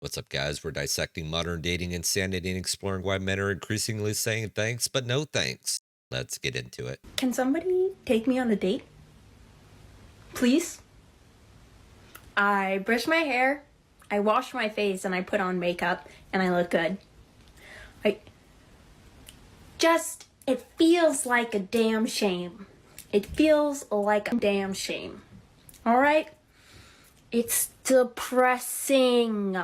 What's up, guys? We're dissecting modern dating insanity and exploring why men are increasingly saying thanks, but no thanks. Let's get into it. Can somebody take me on a date? Please? I brush my hair, I wash my face, and I put on makeup, and I look good. It feels like a damn shame. It feels like a damn shame. Alright? It's depressing.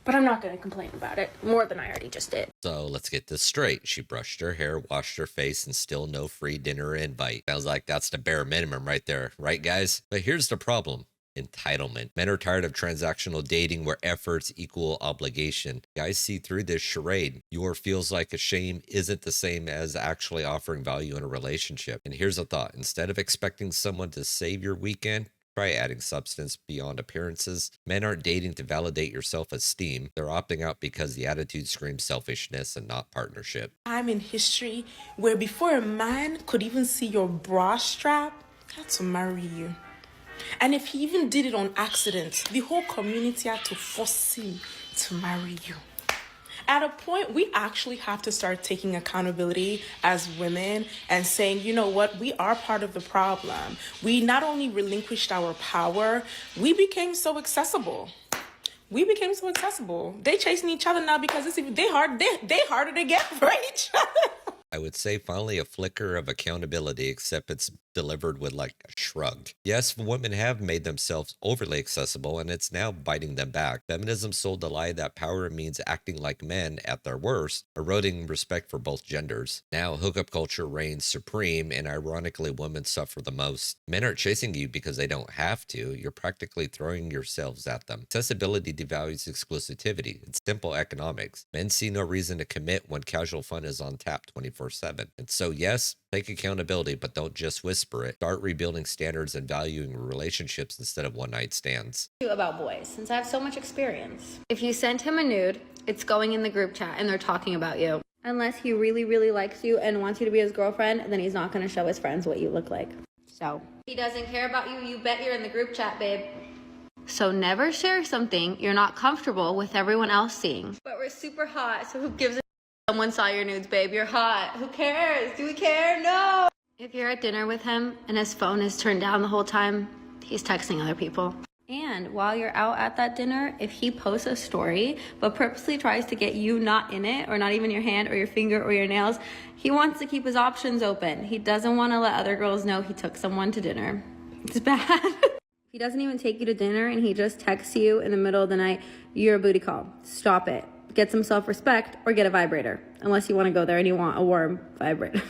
But I'm not going to complain about it more than I already just did. So let's get this straight. She brushed her hair, washed her face, and still no free dinner invite. Sounds like that's the bare minimum right there, right, guys? But here's the problem. Entitlement. Men are tired of transactional dating where efforts equal obligation. Guys see through this charade. Your feels like a shame isn't the same as actually offering value in a relationship. And here's a thought. Instead of expecting someone to save your weekend, try adding substance beyond appearances. Men aren't dating to validate your self-esteem. They're opting out because the attitude screams selfishness and not partnership. Time in history where before a man could even see your bra strap, he had to marry you. And if he even did it on accident, the whole community had to force him to marry you. At a point, we actually have to start taking accountability as women and saying, you know what, we are part of the problem. We not only relinquished our power, we became so accessible. They chasing each other now because they harder to get for each other. I would say finally a flicker of accountability, except it's delivered with like a shrug. Yes, women have made themselves overly accessible and it's now biting them back. Feminism sold the lie that power means acting like men at their worst, eroding respect for both genders. Now hookup culture reigns supreme and ironically women suffer the most. Men aren't chasing you because they don't have to. You're practically throwing yourselves at them. Accessibility devalues exclusivity. It's simple economics. Men see no reason to commit when casual fun is on tap 24/7. And so yes, take accountability, but don't just whisper it. Start rebuilding standards and valuing relationships instead of one-night stands. About boys, since I have so much experience. If you send him a nude, it's going in the group chat and they're talking about you. Unless he really, really likes you and wants you to be his girlfriend, then he's not going to show his friends what you look like. So, if he doesn't care about you, you bet you're in the group chat, babe. So never share something you're not comfortable with everyone else seeing. But we're super hot, so who gives a someone saw your nudes, babe? You're hot. Who cares? Do we care? No! If you're at dinner with him and his phone is turned down the whole time, he's texting other people. And while you're out at that dinner, if he posts a story but purposely tries to get you not in it, or not even your hand or your finger or your nails, he wants to keep his options open. He doesn't want to let other girls know he took someone to dinner. It's bad. He doesn't even take you to dinner and he just texts you in the middle of the night, you're a booty call. Stop it. Get some self-respect or get a vibrator. Unless you want to go there and you want a warm vibrator.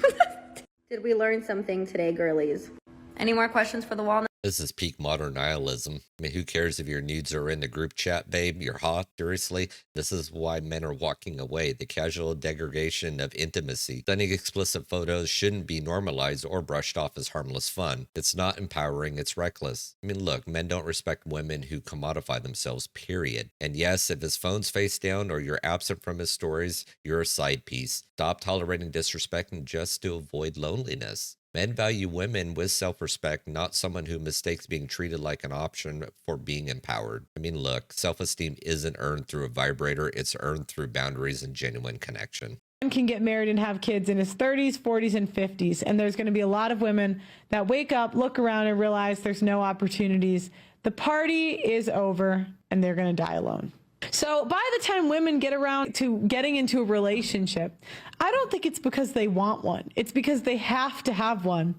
Did we learn something today, girlies? Any more questions for the walnut? This is peak modern nihilism. I mean, who cares if your nudes are in the group chat, babe? You're hot. Seriously? This is why men are walking away. The casual degradation of intimacy. Sending explicit photos shouldn't be normalized or brushed off as harmless fun. It's not empowering, it's reckless. I mean, look, men don't respect women who commodify themselves, period. And yes, if his phone's face down or you're absent from his stories, you're a side piece. Stop tolerating disrespect and just to avoid loneliness. Men value women with self-respect, not someone who mistakes being treated like an option for being empowered. I mean, look, self-esteem isn't earned through a vibrator, it's earned through boundaries and genuine connection. Can get married and have kids in his 30s, 40s, and 50s. And there's going to be a lot of women that wake up, look around, and realize there's no opportunities. The party is over, and they're going to die alone. So by the time women get around to getting into a relationship, I don't think it's because they want one. It's because they have to have one,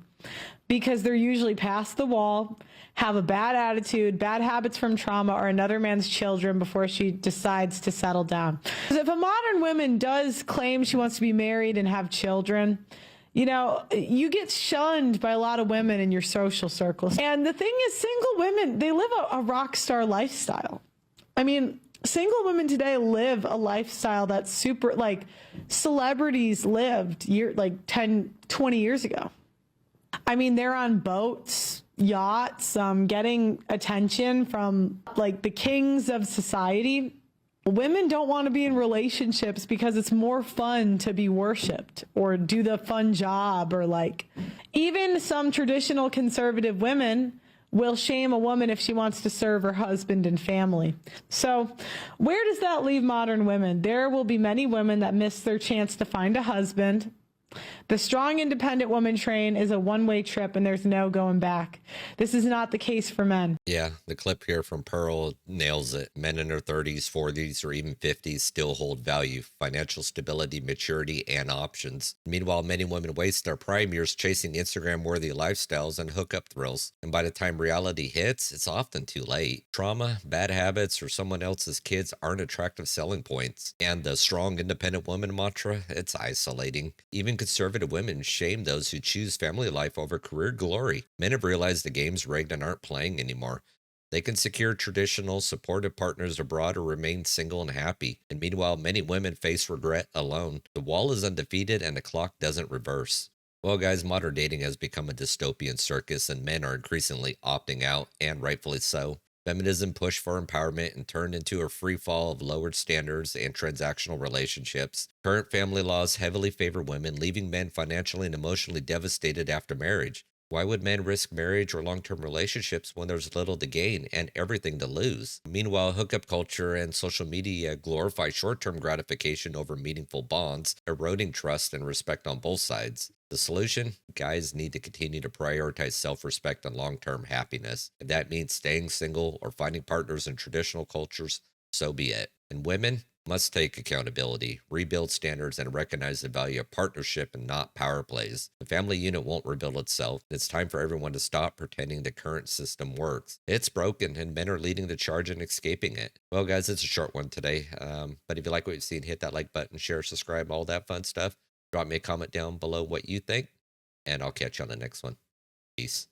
because they're usually past the wall, have a bad attitude, bad habits from trauma, or another man's children before she decides to settle down. Because if a modern woman does claim she wants to be married and have children, you know, you get shunned by a lot of women in your social circles. And the thing is, single women, they live a rock star lifestyle. I mean, single women today live a lifestyle that's super, like, celebrities lived 10, 20 years ago. I mean, they're on boats, yachts, getting attention from, like, the kings of society. Women don't want to be in relationships because it's more fun to be worshipped or do the fun job, or, like, even some traditional conservative women will shame a woman if she wants to serve her husband and family. So where does that leave modern women? There will be many women that miss their chance to find a husband. The strong, independent woman train is a one-way trip, and there's no going back. This is not the case for men. Yeah, the clip here from Pearl nails it. Men in their 30s, 40s, or even 50s still hold value, financial stability, maturity, and options. Meanwhile, many women waste their prime years chasing Instagram-worthy lifestyles and hookup thrills. And by the time reality hits, it's often too late. Trauma, bad habits, or someone else's kids aren't attractive selling points. And the strong, independent woman mantra, it's isolating. Even conservative women shame those who choose family life over career glory. Men have realized the game's rigged and aren't playing anymore. They can secure traditional, supportive partners abroad or remain single and happy. And meanwhile, many women face regret alone. The wall is undefeated and the clock doesn't reverse. Well, guys, modern dating has become a dystopian circus, and men are increasingly opting out, and rightfully so. Feminism pushed for empowerment and turned into a free fall of lowered standards and transactional relationships. Current family laws heavily favor women, leaving men financially and emotionally devastated after marriage. Why would men risk marriage or long-term relationships when there's little to gain and everything to lose? Meanwhile, hookup culture and social media glorify short-term gratification over meaningful bonds, eroding trust and respect on both sides. The solution? Guys need to continue to prioritize self-respect and long-term happiness. If that means staying single or finding partners in traditional cultures, so be it. And women must take accountability, rebuild standards, and recognize the value of partnership and not power plays. The family unit won't rebuild itself. It's time for everyone to stop pretending the current system works. It's broken, and men are leading the charge and escaping it. Well, guys, it's a short one today. But if you like what you've seen, hit that like button, share, subscribe, all that fun stuff. Drop me a comment down below what you think, and I'll catch you on the next one. Peace.